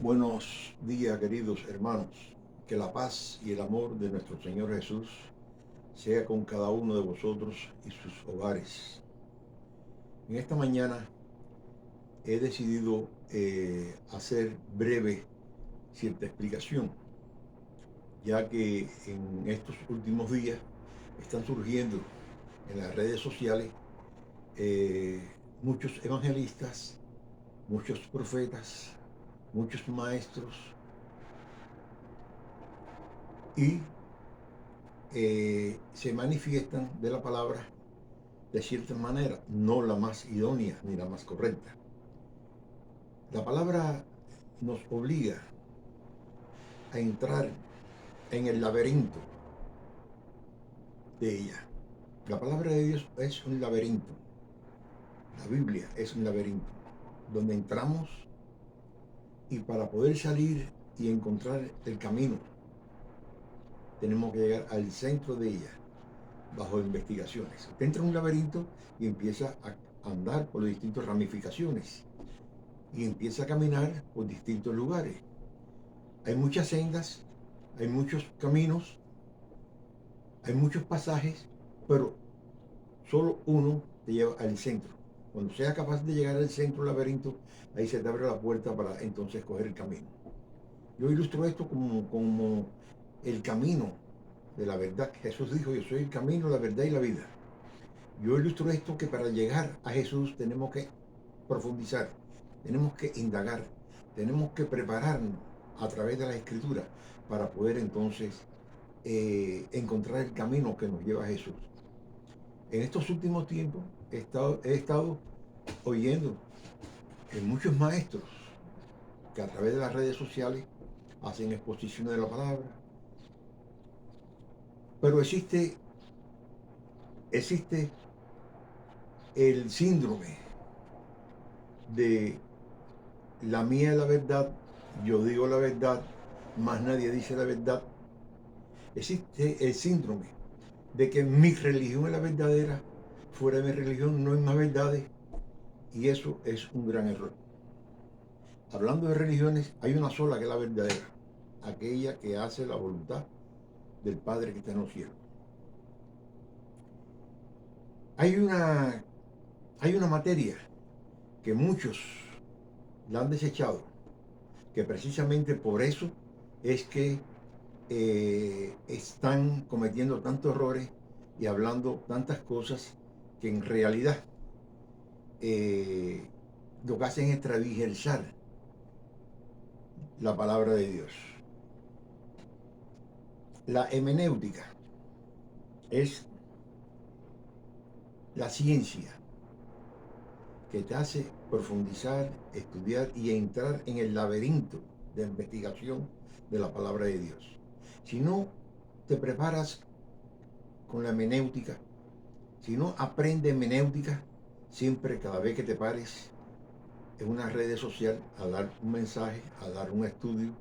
Buenos días, queridos hermanos. Que la paz y el amor de nuestro Señor Jesús sea con cada uno de vosotros y sus hogares. En esta mañana he decidido hacer breve cierta explicación, ya que en estos últimos días están surgiendo en las redes sociales eh, muchos evangelistas, muchos profetas, muchos maestros y se manifiestan de la palabra de cierta manera, no la más idónea ni la más correcta. La palabra nos obliga a entrar en el laberinto de ella. La palabra de Dios es un laberinto. La Biblia es un laberinto donde entramos y para poder salir y encontrar el camino tenemos que llegar al centro de ella bajo investigaciones. Usted entra en un laberinto y empieza a andar por las distintas ramificaciones y empieza a caminar por distintos lugares. Hay muchas sendas, hay muchos caminos, hay muchos pasajes, pero solo uno te lleva al centro. Cuando seas capaz de llegar al centro del laberinto, ahí se te abre la puerta para entonces coger el camino. Yo ilustro esto como el camino de la verdad. Jesús dijo, yo soy el camino, la verdad y la vida. Yo ilustro esto que para llegar a Jesús tenemos que profundizar, tenemos que indagar, tenemos que prepararnos a través de la Escritura para poder entonces encontrar el camino que nos lleva a Jesús. En estos últimos tiempos he estado oyendo muchos maestros que a través de las redes sociales hacen exposiciones de la palabra, pero existe el síndrome de la mía es la verdad, yo digo la verdad, más nadie dice la verdad. Existe el síndrome de que mi religión es la verdadera, fuera de mi religión no hay más verdades, y eso es un gran error. Hablando de religiones, hay una sola que es la verdadera, aquella que hace la voluntad del Padre que está en los cielos. Hay una, hay una materia que muchos la han desechado, que precisamente por eso es que están cometiendo tantos errores y hablando tantas cosas que en realidad lo que hacen es transversar la palabra de Dios. La hermenéutica es la ciencia que te hace profundizar, estudiar y entrar en el laberinto de investigación de la palabra de Dios. Si no te preparas con la hermenéutica, si no aprendes hermenéutica, siempre cada vez que te pares en una red social a dar un mensaje, a dar un estudio,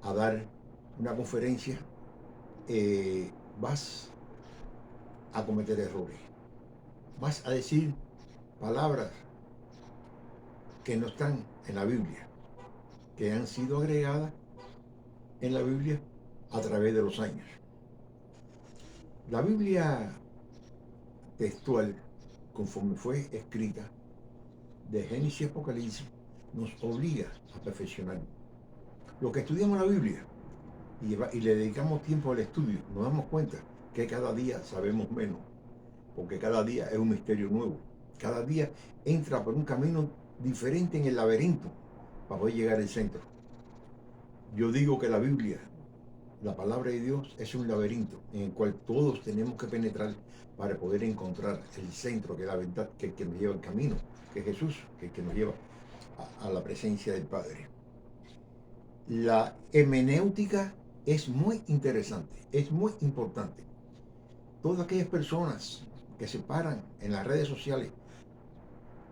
a dar una conferencia, vas a cometer errores. Vas a decir palabras que no están en la Biblia, que han sido agregadas en la Biblia a través de los años. La Biblia textual, conforme fue escrita, de Génesis y Apocalipsis, nos obliga a perfeccionar. Lo que estudiamos la Biblia y le dedicamos tiempo al estudio, nos damos cuenta que cada día sabemos menos, porque cada día es un misterio nuevo. Cada día entra por un camino diferente en el laberinto para poder llegar al centro. Yo digo que la Biblia, la palabra de Dios, es un laberinto en el cual todos tenemos que penetrar para poder encontrar el centro, que es la verdad, que es el que nos lleva al camino, que es Jesús, que es el que nos lleva a la presencia del Padre. La hermenéutica es muy interesante, es muy importante. Todas aquellas personas que se paran en las redes sociales,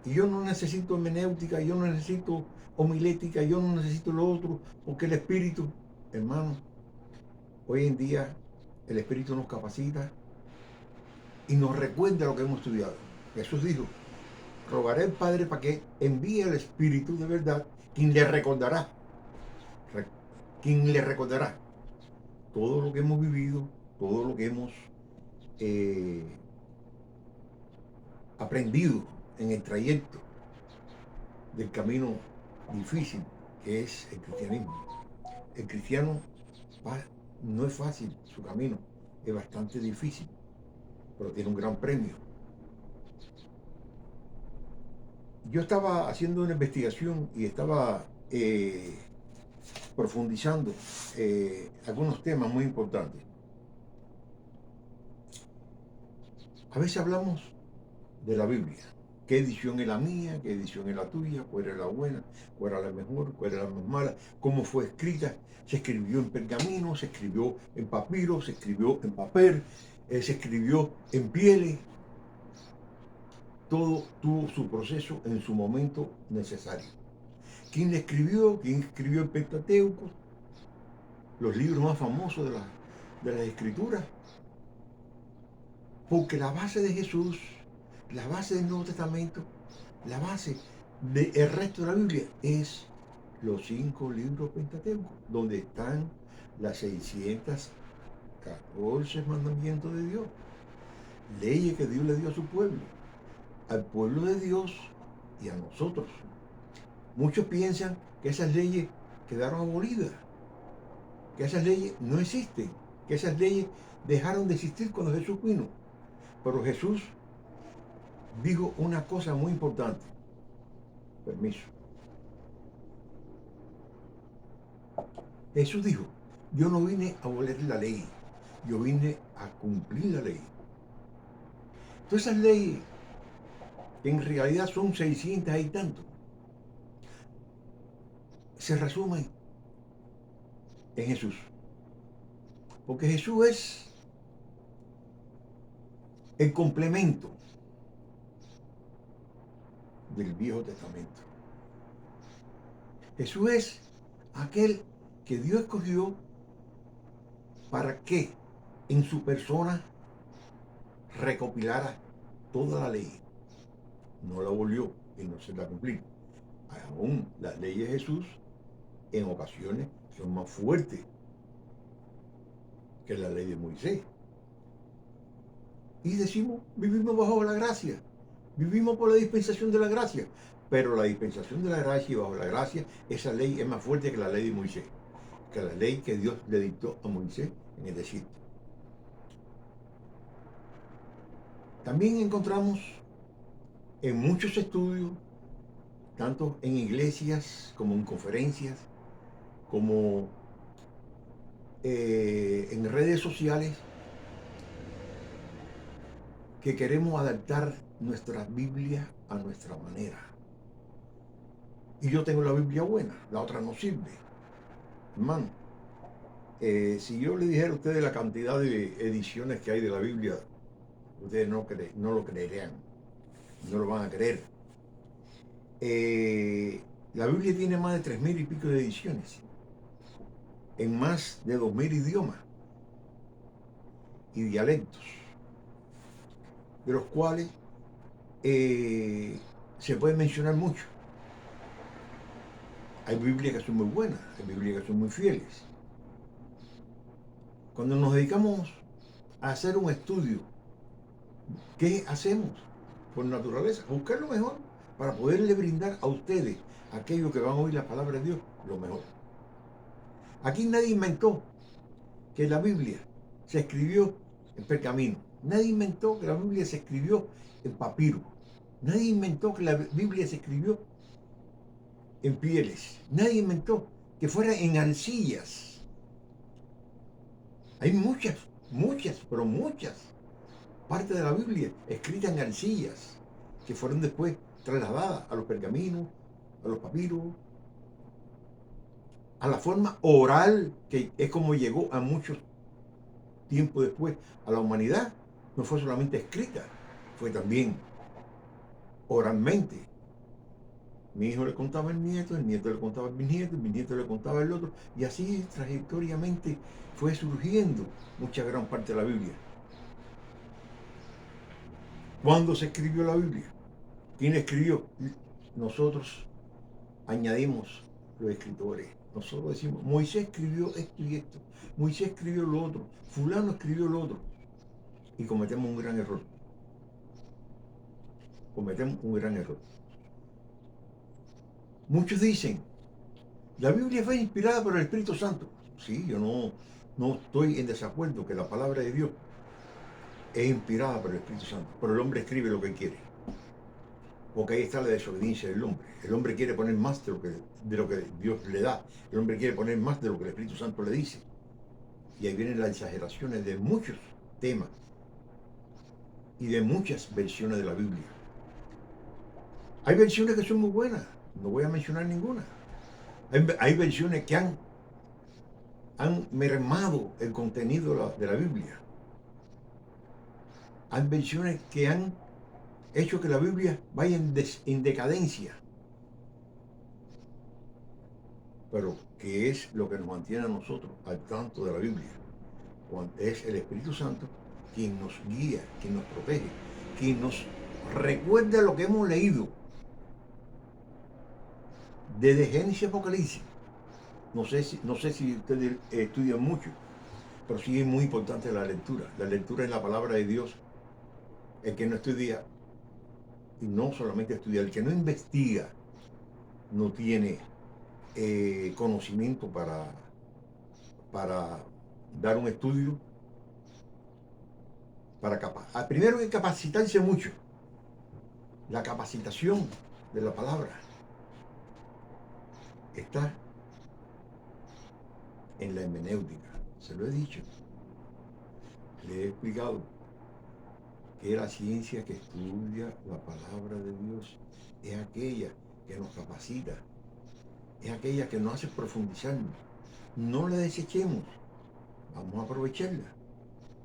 y yo no necesito hermenéutica, yo no necesito homilética, yo no necesito lo otro, porque el Espíritu, hermano, hoy en día el Espíritu nos capacita y nos recuerda lo que hemos estudiado. Jesús dijo, rogaré al Padre para que envíe el Espíritu de verdad, quien le recordará. ¿Quién le recordará todo lo que hemos vivido, todo lo que hemos eh, aprendido en el trayecto del camino difícil que es el cristianismo? El cristiano no es fácil, su camino es bastante difícil, pero tiene un gran premio. Yo estaba haciendo una investigación y estaba profundizando algunos temas muy importantes. A veces hablamos de la Biblia. ¿Qué edición es la mía? ¿Qué edición es la tuya? ¿Cuál es la buena? ¿Cuál es la mejor? ¿Cuál es la más mala? ¿Cómo fue escrita? Se escribió en pergamino, se escribió en papiro, se escribió en papel, se escribió en pieles. Todo tuvo su proceso en su momento necesario. ¿Quién le escribió? ¿Quién escribió el Pentateuco? Los libros más famosos de las escrituras. Porque la base de Jesús, la base del Nuevo Testamento, la base del resto de la Biblia es los 5 libros Pentateucos, donde están las 614 mandamientos de Dios, leyes que Dios le dio a su pueblo, al pueblo de Dios y a nosotros. Muchos piensan que esas leyes quedaron abolidas, que esas leyes no existen, que esas leyes dejaron de existir cuando Jesús vino. Pero Jesús dijo una cosa muy importante. Permiso. Jesús dijo, yo no vine a abolir la ley, yo vine a cumplir la ley. Todas esas leyes, que en realidad son 600 y tanto, se resumen en Jesús. Porque Jesús es el complemento del Viejo Testamento. Jesús es aquel que Dios escogió para que en su persona recopilara toda la ley. No la abolió y no se la cumplió. Aún las leyes de Jesús en ocasiones son más fuertes que la ley de Moisés. Y decimos, vivimos bajo la gracia, vivimos por la dispensación de la gracia, pero la dispensación de la gracia y bajo la gracia, esa ley es más fuerte que la ley de Moisés, que la ley que Dios le dictó a Moisés en el desierto. También encontramos en muchos estudios, tanto en iglesias como en conferencias, como en redes sociales, que queremos adaptar nuestra Biblia a nuestra manera. Y yo tengo la Biblia buena, la otra no sirve. Hermano, si yo le dijera a ustedes la cantidad de ediciones que hay de la Biblia, ustedes no lo creerían, no lo van a creer. La Biblia tiene más de 3000 y pico de ediciones, en más de 2000 idiomas y dialectos, de los cuales se puede mencionar mucho. Hay Biblias que son muy buenas, hay Biblias que son muy fieles. Cuando nos dedicamos a hacer un estudio, ¿qué hacemos? Por naturaleza, buscar lo mejor para poderle brindar a ustedes, a aquellos que van a oír la palabra de Dios, lo mejor. Aquí nadie inventó que la Biblia se escribió en pergamino. Nadie inventó que la Biblia se escribió en papiro. Nadie inventó que la Biblia se escribió en pieles. Nadie inventó que fuera en arcillas. Hay muchas, pero muchas partes de la Biblia escritas en arcillas que fueron después trasladadas a los pergaminos, a los papiros, a la forma oral, que es como llegó a muchos tiempo después a la humanidad. No fue solamente escrita, fue también oralmente. Mi hijo le contaba al nieto, el nieto le contaba al bisnieto, el bisnieto le contaba al otro, y así trayectoriamente fue surgiendo mucha gran parte de la Biblia. ¿Cuándo se escribió la Biblia? ¿Quién la escribió? Nosotros añadimos los escritores, Nosotros decimos, Moisés escribió esto y esto, Moisés escribió lo otro, fulano escribió lo otro. Y cometemos un gran error. Cometemos un gran error. Muchos dicen, la Biblia fue inspirada por el Espíritu Santo. Sí, yo no estoy en desacuerdo que la palabra de Dios es inspirada por el Espíritu Santo, pero el hombre escribe lo que quiere. Porque ahí está la desobediencia del hombre. El hombre quiere poner más de lo que Dios le da. El hombre quiere poner más de lo que el Espíritu Santo le dice. Y ahí vienen las exageraciones de muchos temas y de muchas versiones de la Biblia. Hay versiones que son muy buenas, no voy a mencionar ninguna. Hay versiones que han mermado el contenido de la Biblia. Hay versiones que han hecho que la Biblia vaya en decadencia. Pero ¿qué es lo que nos mantiene a nosotros al tanto de la Biblia? Es el Espíritu Santo quien nos guía, quien nos protege, quien nos recuerda lo que hemos leído desde Génesis y Apocalipsis. No sé si ustedes estudian mucho, pero sí es muy importante la lectura. La lectura es la palabra de Dios. El que no estudia, y no solamente estudia, el que no investiga, no tiene conocimiento para dar un estudio, primero hay que capacitarse mucho. La capacitación de la palabra está en la hermenéutica. Se lo he dicho, le he explicado que la ciencia que estudia la palabra de Dios es aquella que nos capacita, es aquella que nos hace profundizarnos. No la desechemos, vamos a aprovecharla.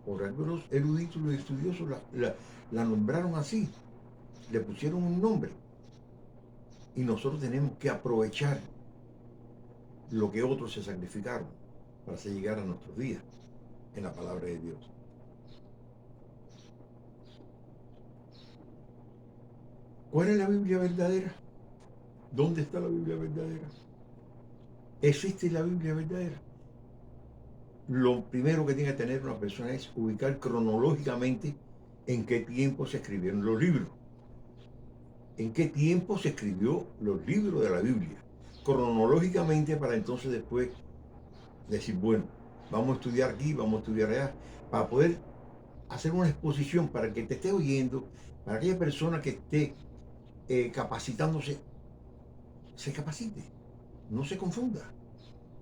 Por algo los eruditos, los estudiosos la nombraron así, le pusieron un nombre. Y nosotros tenemos que aprovechar lo que otros se sacrificaron para hacer llegar a nuestros días en la palabra de Dios. ¿Cuál es la Biblia verdadera? ¿Dónde está la Biblia verdadera? ¿Existe la Biblia verdadera? Lo primero que tiene que tener una persona es ubicar cronológicamente en qué tiempo se escribieron los libros. En qué tiempo se escribió los libros de la Biblia. Cronológicamente, para entonces después decir, bueno, vamos a estudiar aquí, vamos a estudiar allá, para poder hacer una exposición para que te esté oyendo, para aquella persona que esté capacitándose, se capacite, no se confunda.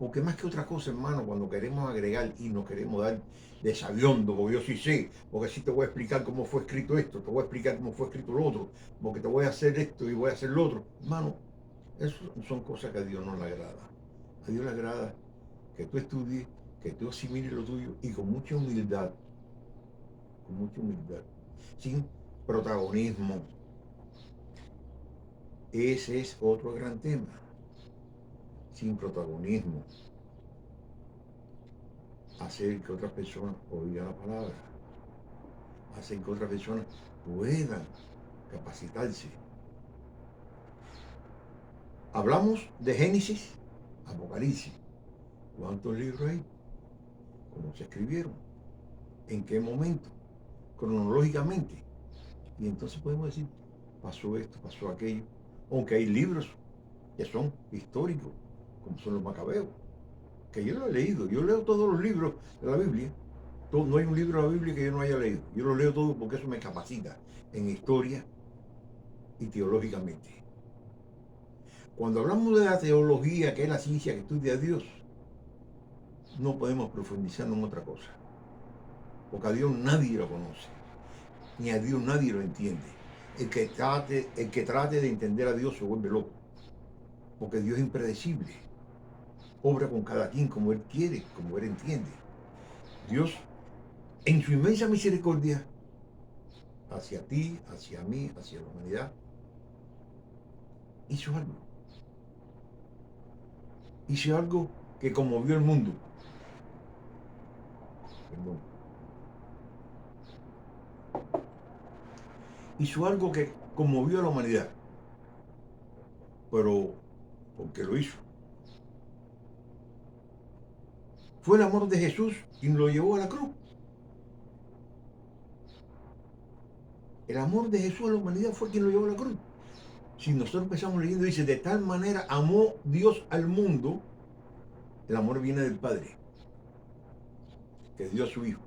Porque más que otra cosa, hermano, cuando queremos agregar y nos queremos dar de sabiondo, porque yo sí sé, porque sí te voy a explicar cómo fue escrito esto, te voy a explicar cómo fue escrito lo otro, porque te voy a hacer esto y voy a hacer lo otro. Hermano, eso son cosas que a Dios no le agrada. A Dios le agrada que tú estudies, que tú asimiles lo tuyo y con mucha humildad, sin protagonismo. Ese es otro gran tema. Sin protagonismo. Hacer que otras personas oigan la palabra. Hacer que otras personas puedan capacitarse. Hablamos de Génesis, Apocalipsis. ¿Cuántos libros hay? ¿Cómo se escribieron? ¿En qué momento? Cronológicamente. Y entonces podemos decir, pasó esto, pasó aquello. Aunque hay libros que son históricos, como son los Macabeos, que yo lo he leído. Yo leo todos los libros de la Biblia. No hay un libro de la Biblia que yo no haya leído. Yo lo leo todo porque eso me capacita en historia y teológicamente. Cuando hablamos de la teología, que es la ciencia que estudia a Dios, no podemos profundizar en otra cosa. Porque a Dios nadie lo conoce, ni a Dios nadie lo entiende. El que trate de entender a Dios se vuelve loco. Porque Dios es impredecible. Obra con cada quien como Él quiere, como Él entiende. Dios, en su inmensa misericordia, hacia ti, hacia mí, hacia la humanidad, hizo algo. Hizo algo que conmovió el mundo. Perdón. Hizo algo que conmovió a la humanidad. Pero, ¿por qué lo hizo? Fue el amor de Jesús quien lo llevó a la cruz. El amor de Jesús a la humanidad fue quien lo llevó a la cruz. Si nosotros empezamos leyendo, dice, de tal manera amó Dios al mundo, el amor viene del Padre, que dio a su Hijo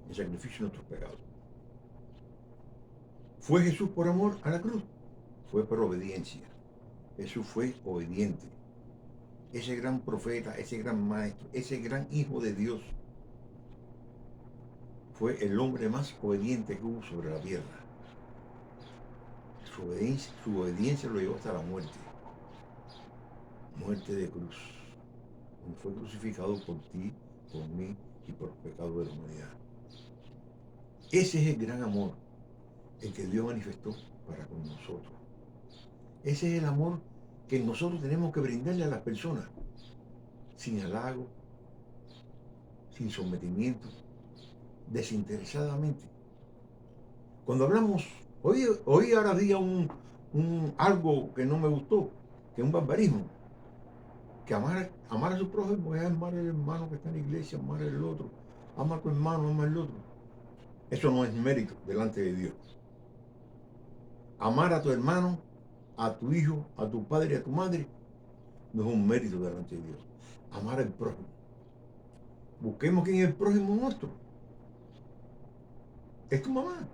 en sacrificio de nuestros pecados. ¿Fue Jesús por amor a la cruz? Fue por obediencia. Jesús fue obediente. Ese gran profeta, ese gran maestro, ese gran Hijo de Dios, fue el hombre más obediente que hubo sobre la tierra. Su obediencia lo llevó hasta la muerte. Muerte de cruz. Donde fue crucificado por ti, por mí y por el pecado de la humanidad. Ese es el gran amor, el que Dios manifestó para con nosotros. Ese es el amor que nosotros tenemos que brindarle a las personas, sin halago, sin sometimiento, desinteresadamente. Cuando hablamos, hoy ahora día algo que no me gustó, que es un barbarismo, que amar a su prójimo es amar al hermano que está en la iglesia, amar al otro, ama a tu hermano, ama al otro. Eso no es mérito delante de Dios. Amar a tu hermano, a tu hijo, a tu padre y a tu madre, no es un mérito delante de Dios. Amar al prójimo. Busquemos quién es el prójimo nuestro. Es tu mamá,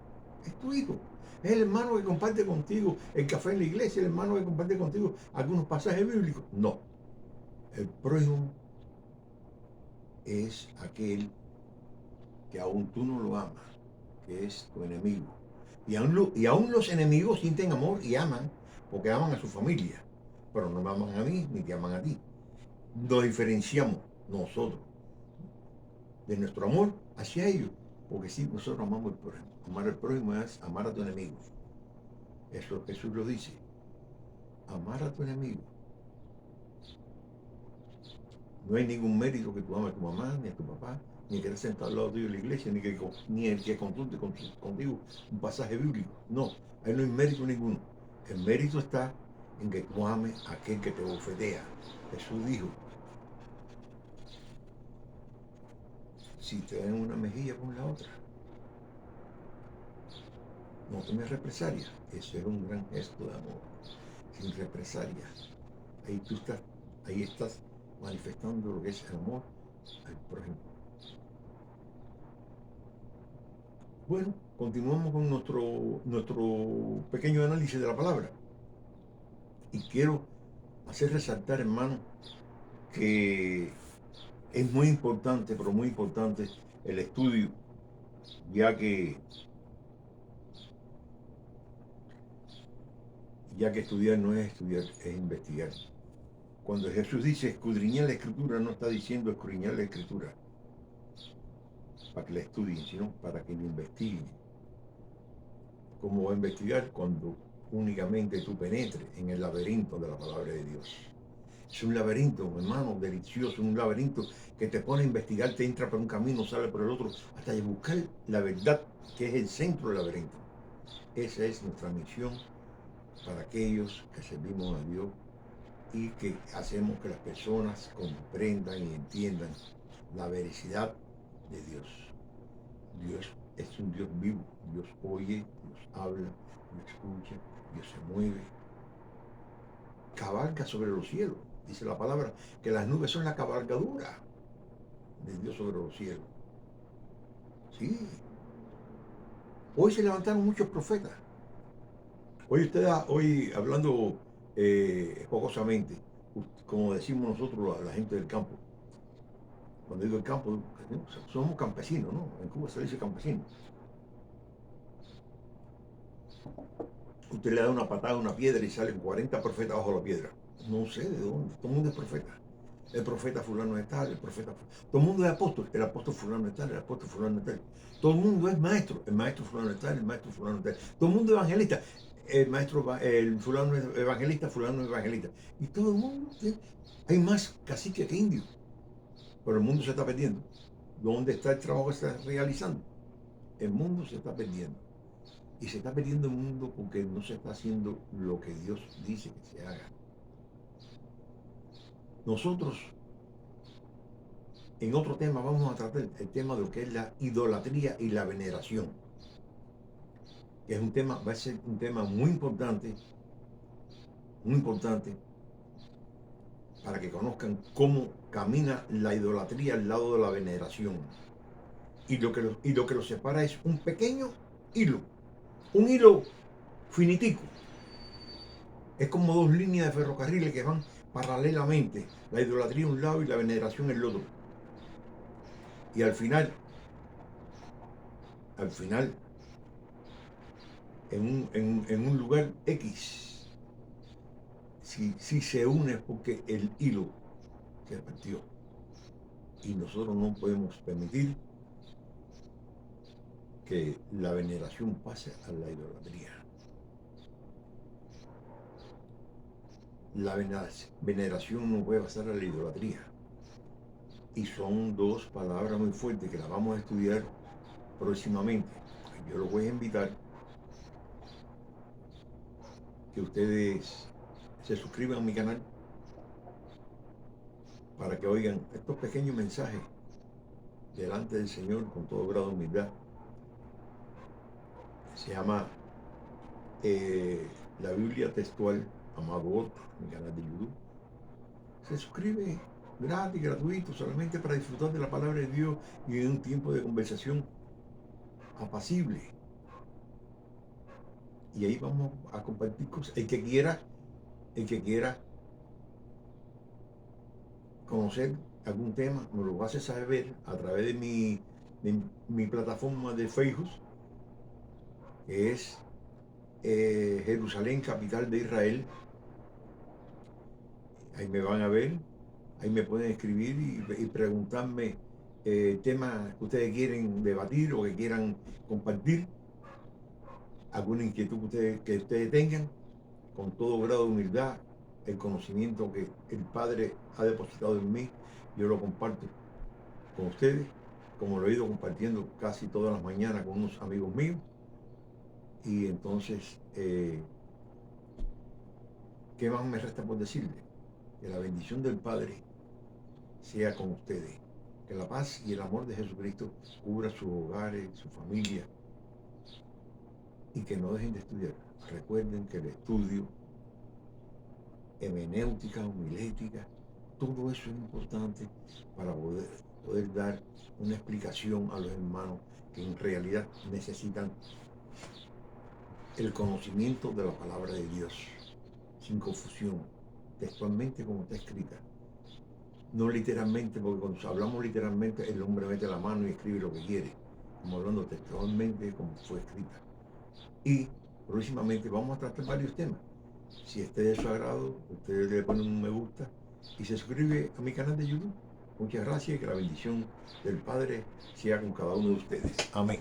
es tu hijo, es el hermano que comparte contigo el café en la iglesia, el hermano que comparte contigo algunos pasajes bíblicos. No, el prójimo es aquel que aún tú no lo amas, que es tu enemigo. Y aún los enemigos sienten amor y aman, porque aman a su familia, pero no me aman a mí ni te aman a ti. Nos diferenciamos nosotros de nuestro amor hacia ellos, porque sí, nosotros amamos al prójimo. Amar al prójimo es amar a tu enemigo. Eso Jesús lo dice. Amar a tu enemigo. No hay ningún mérito que tú ames a tu mamá, ni a tu papá, ni el que esté sentado al lado tuyo en la iglesia, ni el que consulte contigo un pasaje bíblico. No, ahí no hay mérito ninguno. El mérito está en que tú ames a aquel que te bofetea. Jesús dijo, si te dan una mejilla con la otra, no tomes represalias. Eso es un gran gesto de amor. Sin represalias. Ahí estás manifestando lo que es el amor al prójimo. Bueno, continuamos con nuestro pequeño análisis de la palabra. Y quiero hacer resaltar, hermano, que es muy importante, pero muy importante el estudio, ya que estudiar no es estudiar, es investigar. Cuando Jesús dice escudriñar la escritura, no está diciendo escudriñar la escritura para que la estudien, sino para que la investiguen. ¿Cómo va a investigar cuando únicamente tú penetres en el laberinto de la palabra de Dios? Es un laberinto, hermano, delicioso, un laberinto que te pone a investigar, te entra por un camino, sale por el otro, hasta de buscar la verdad, que es el centro del laberinto. Esa es nuestra misión para aquellos que servimos a Dios y que hacemos que las personas comprendan y entiendan la veracidad de Dios. Dios es un Dios vivo, Dios oye, Dios habla, Dios escucha, Dios se mueve, cabalga sobre los cielos. Dice la palabra que las nubes son la cabalgadura de Dios sobre los cielos. Sí. Hoy se levantaron muchos profetas. Hoy hablando jocosamente, como decimos nosotros la gente del campo. Cuando digo el campo, somos campesinos, ¿no? En Cuba se dice campesino. Usted le da una patada a una piedra y salen 40 profetas bajo la piedra. No sé de dónde, todo el mundo es profeta. El profeta fulano es tal, el profeta fulano. Todo el mundo es apóstol, el apóstol fulano es tal, el apóstol fulano es tal. Todo el mundo es maestro, el maestro fulano es tal, el maestro fulano es tal. Todo el mundo es evangelista, el fulano es evangelista, fulano es evangelista. Y todo el mundo, ¿sí? Hay más caciques que indios. Pero el mundo se está perdiendo. ¿Dónde está el trabajo que se está realizando? El mundo se está perdiendo. Y se está perdiendo el mundo porque no se está haciendo lo que Dios dice que se haga. Nosotros en otro tema vamos a tratar el tema de lo que es la idolatría y la veneración. Que es un tema, va a ser un tema muy importante para que conozcan cómo camina la idolatría al lado de la veneración. Y lo que los separa es un pequeño hilo, un hilo finitico. Es como dos líneas de ferrocarriles que van paralelamente, la idolatría a un lado y la veneración al otro. Y al final, en un lugar X, si se une es porque el hilo se partió. Y nosotros no podemos permitir que la veneración pase a la idolatría. La veneración no puede pasar a la idolatría. Y son dos palabras muy fuertes que las vamos a estudiar próximamente. Yo los voy a invitar que ustedes se suscriban a mi canal para que oigan estos pequeños mensajes delante del Señor con todo grado de humildad. Se llama la Biblia textual, Amado Otto, mi canal de YouTube. Se suscribe gratis, gratuito, solamente para disfrutar de la palabra de Dios y en un tiempo de conversación apacible. Y ahí vamos a compartir cosas. El que quiera conocer algún tema, me lo hace saber a través de mi plataforma de Facebook, que es Jerusalén, capital de Israel. Ahí me van a ver, ahí me pueden escribir y preguntarme temas que ustedes quieren debatir o que quieran compartir, alguna inquietud que ustedes tengan, con todo grado de humildad. El conocimiento que el Padre ha depositado en mí, yo lo comparto con ustedes, como lo he ido compartiendo casi todas las mañanas con unos amigos míos. Y entonces, ¿qué más me resta por decirles? Que la bendición del Padre sea con ustedes. Que la paz y el amor de Jesucristo cubra sus hogares, su familia. Y que no dejen de estudiar. Recuerden que el estudio, hermenéutica, homilética, todo eso es importante para poder dar una explicación a los hermanos que en realidad necesitan el conocimiento de la palabra de Dios, sin confusión, textualmente como está escrita. No literalmente, porque cuando hablamos literalmente, el hombre mete la mano y escribe lo que quiere. Estamos hablando textualmente como fue escrita. Y próximamente vamos a tratar varios temas. Si esté de su agrado, ustedes le ponen un me gusta y se suscribe a mi canal de YouTube. Muchas gracias y que la bendición del Padre sea con cada uno de ustedes. Amén.